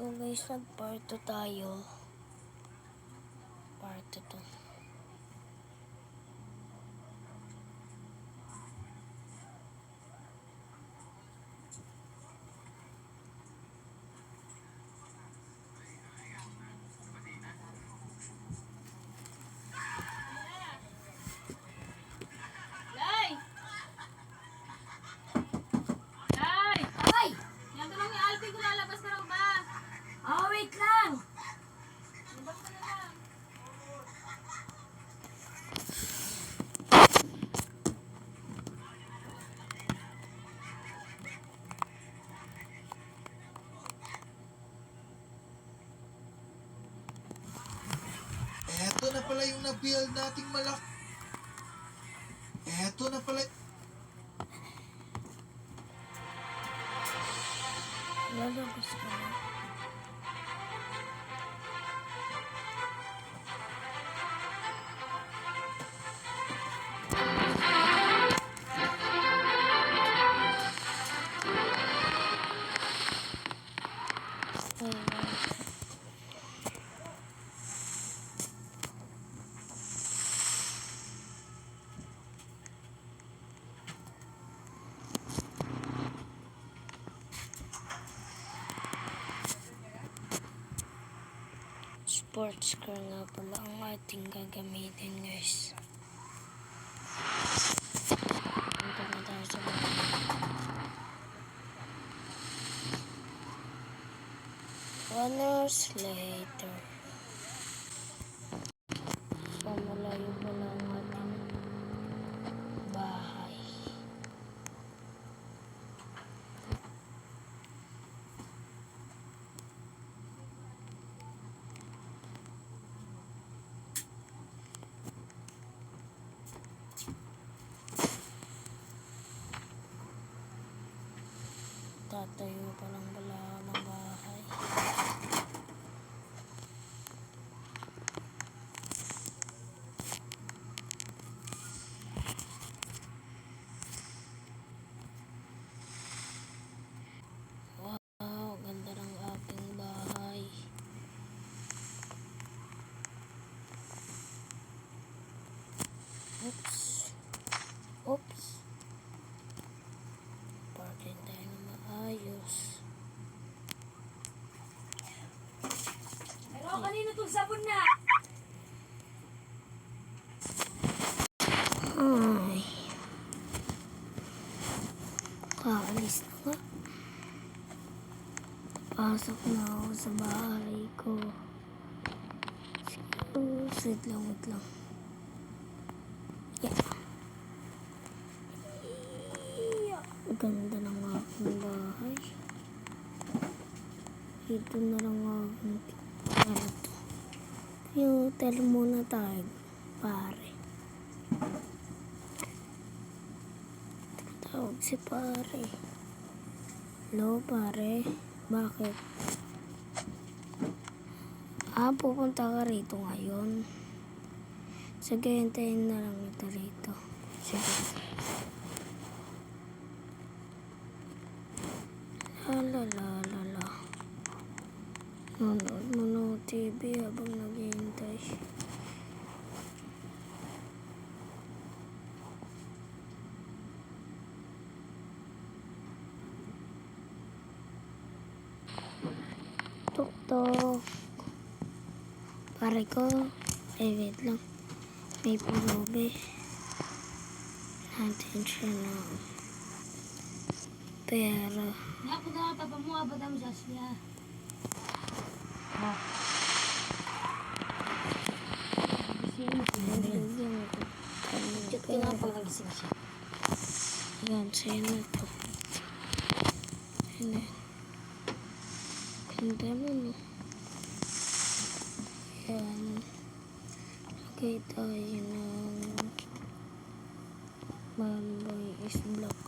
So guys, nag-part 2 tayo. Part 2 to. Wait lang! Eto na pala yung na-build nating malak. Eto na pala. Lalabas ka na. Sports car nga pala ang ating gagamitin, guys. Punta na tayo sa bahay. Hours later. So, malayo pala ang ating bahay. Tatayo pa lang pala ng bahay. Wow, ganda ng aking bahay. Oops. Oops. Parking tayo na maayos. Pero kanino itong sabon na? Ay. Kaalis na nga. Pasok na ako sa bahay ko. Wait lang. Yeah. Ganda ng aking bahay. Ito na lang aking kwarto. Hotel muna tayo, pare. Tawag si pare. Hello, pare. Bakit? Pupunta ka rito ngayon. Sige, hintayin na lang ito rito. Sige. La. Nanood mo ng TV habang naghihintay. Tok. Pare ko. Wait lang. May pulubi. Natin siya ng pera. Naku na papa mo, abad mo sa siya. Ha? Chat ka nga pala nagising siya. Yan, sa'yo na to. Ganda mo, no? Yan. Okay, tayo ng Manboy is black.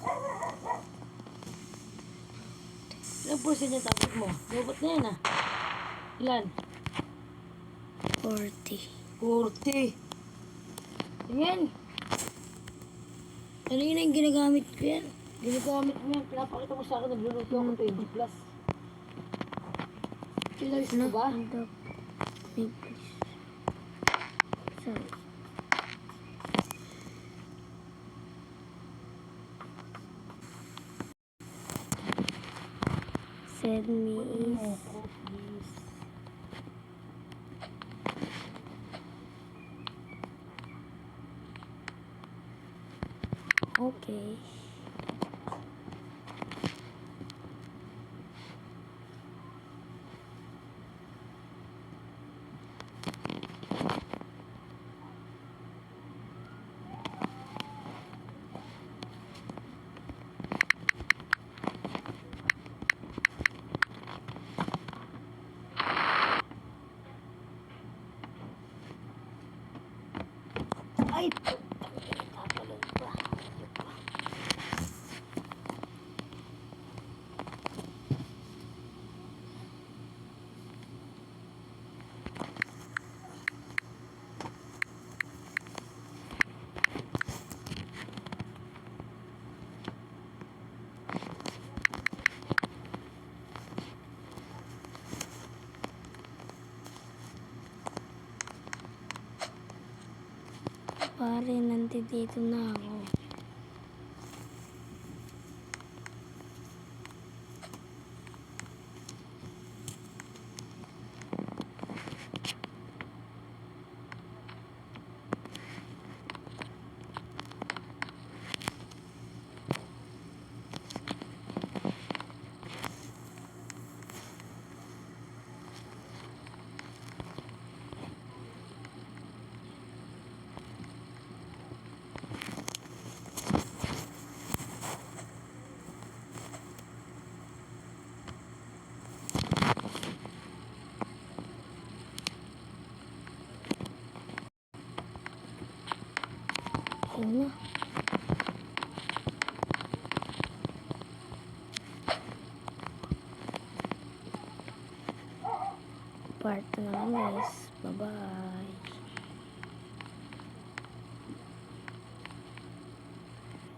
Ilang puso niya tapos mo? Robot na yan ah. Ilan? 40. 40. Tingin. Ano yun ang ginagamit ko yan? Ginagamit mo yan. Pinapakita mo sa akin. Nagluluto ako 20 plus. Pinalis mo ba? Hold up. Wait, please. Sorry. Send me is Ako, please. okay. Ay! Kapalog pa. Pare, nandito na ako. Ayun na. Part na lang guys. Bye-bye.